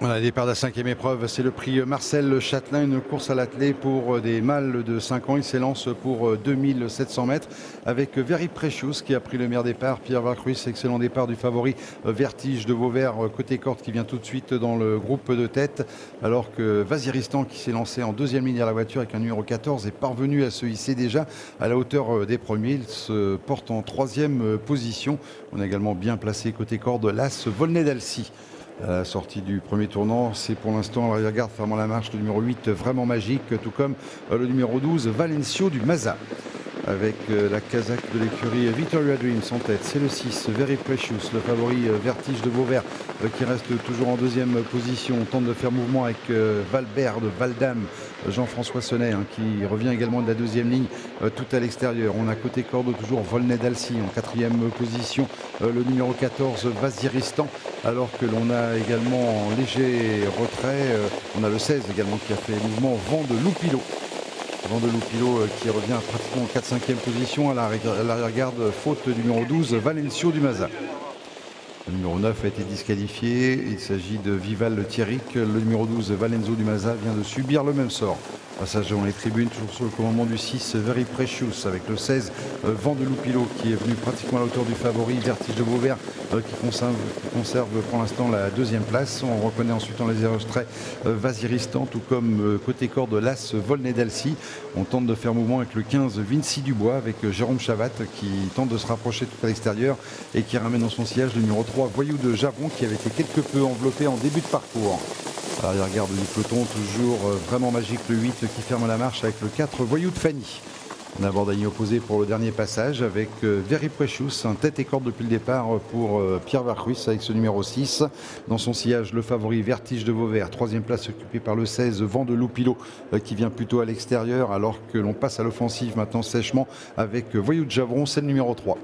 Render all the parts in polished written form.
Voilà, départ de la 5e épreuve, c'est le prix Marcel Châtelain, une course à l'attelé pour des mâles de 5 ans. Il s'élance pour 2700 mètres avec Very Precious qui a pris le meilleur départ. Pierre Vacruis, excellent départ du favori Vertige de Vauvert côté corde qui vient tout de suite dans le groupe de tête. Alors que Vaziristan qui s'est lancé en deuxième ligne à la voiture avec un numéro 14 est parvenu à se hisser déjà à la hauteur des premiers. Il se porte en 3e position. On a également bien placé côté corde l'As Volney d'Alcy. À la sortie du premier tournant, c'est pour l'instant à l'arrière-garde fermant la marche le numéro 8 vraiment magique, tout comme le numéro 12 Valencio du Maza. Avec la casaque de l'écurie Victoria Dreams en tête, c'est le 6 Very Precious, le favori Vertige de Vauvert qui reste toujours en deuxième position. On tente de faire mouvement avec Valbert de Valdam, Jean-François Sonnet qui revient également de la deuxième ligne tout à l'extérieur. On a côté corde toujours Volney d'Alcy en 4e position, le numéro 14 Vaziristan, alors que l'on a également en léger retrait, on a le 16 également qui a fait mouvement Vent de Loupilo. Vent de Loupilo qui revient pratiquement en 4-5e position à l'arrière-garde, faute numéro 12 Valencio du Maza. Le numéro 9 a été disqualifié, il s'agit de Vival Thierric. Le numéro 12 Valenzo du Maza vient de subir le même sort. Passage dans les tribunes, toujours sur le commandement du 6 Very Precious avec le 16 Vent de Loupilo qui est venu pratiquement à la hauteur du favori Vertige de Vauvert qui conserve pour l'instant la deuxième place. On reconnaît ensuite en les extraits Vaziristan, tout comme côté corde l'As Volney d'Alcy. On tente de faire mouvement avec le 15 Vinci Dubois avec Jérôme Chavat qui tente de se rapprocher tout à l'extérieur et qui ramène dans son sillage le numéro 3 Voyou de Javron qui avait été quelque peu enveloppé en début de parcours. À l'arrière-garde du peloton, toujours vraiment magique le 8 qui ferme la marche avec le 4 Voyou de Fanny. On aborde la ligne opposée pour le dernier passage avec Very Precious, un tête et corde depuis le départ pour Pierre Vacruis avec ce numéro 6. Dans son sillage, le favori Vertige de Vauvert, 3e place occupée par le 16 Vent de Loupilo qui vient plutôt à l'extérieur alors que l'on passe à l'offensive maintenant sèchement avec Voyou de Javron, c'est le numéro 3.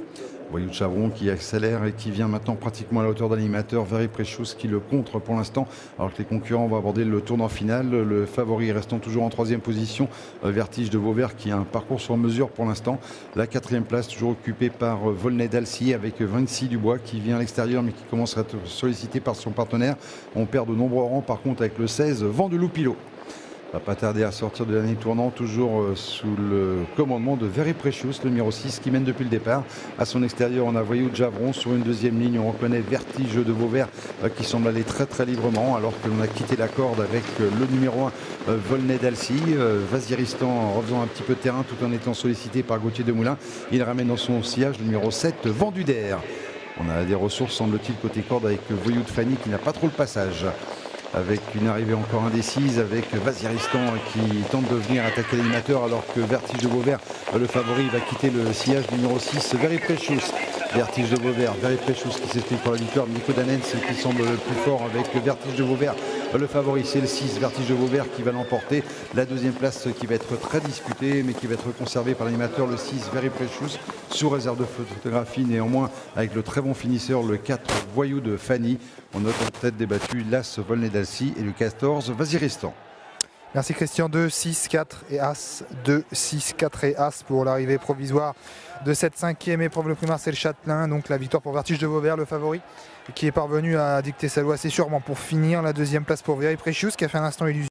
Voyou de Chavron qui accélère et qui vient maintenant pratiquement à la hauteur d'animateur. Very Precious qui le contre pour l'instant alors que les concurrents vont aborder le tournant final. Le favori restant toujours en 3e position, Vertige de Vauvert qui a un parcours sur mesure pour l'instant. La 4e place toujours occupée par Volney d'Alcy avec Vinci Dubois qui vient à l'extérieur mais qui commence à être sollicité par son partenaire. On perd de nombreux rangs par contre avec le 16 Vent de Loupilo. Va pas tarder à sortir de l'année tournant, toujours sous le commandement de Very Precious, le numéro 6 qui mène depuis le départ. À son extérieur, on a Voyou de Javron. Sur une deuxième ligne, on reconnaît Vertige de Vauvert qui semble aller très très librement alors que l'on a quitté la corde avec le numéro 1 Volney d'Alcy. Vaziristan en refaisant un petit peu de terrain tout en étant sollicité par Gauthier Demoulin. Il ramène dans son sillage le numéro 7 Vendu d'Air. On a des ressources semble-t-il côté corde avec Voyou de Fanny qui n'a pas trop le passage. Avec une arrivée encore indécise, avec Vaziristan qui tente de venir attaquer l'animateur alors que Vertige de Vauvert, le favori, va quitter le sillage numéro 6, Very Precious. Vertige de Vauvert, Very Precious qui s'explique pour la victoire. Nico Danens qui semble le plus fort avec Vertige de Vauvert. Le favori, c'est le 6, Vertige de Vauvert qui va l'emporter. La deuxième place qui va être très disputée mais qui va être conservée par l'animateur, le 6, Very Precious, sous réserve de photographie néanmoins avec le très bon finisseur, le 4, Voyou de Fanny. On note en tête débattu l'As Volney d'Alcy et le 14 Vaziristan. Merci Christian. 2, 6, 4 et As. 2, 6, 4 et As pour l'arrivée provisoire de cette 5e épreuve, le prix Marcel Châtelain. Donc la victoire pour Vertige de Vauvert, le favori, qui est parvenu à dicter sa loi assez sûrement pour finir. La deuxième place pour Very Precious qui a fait un instant illusion.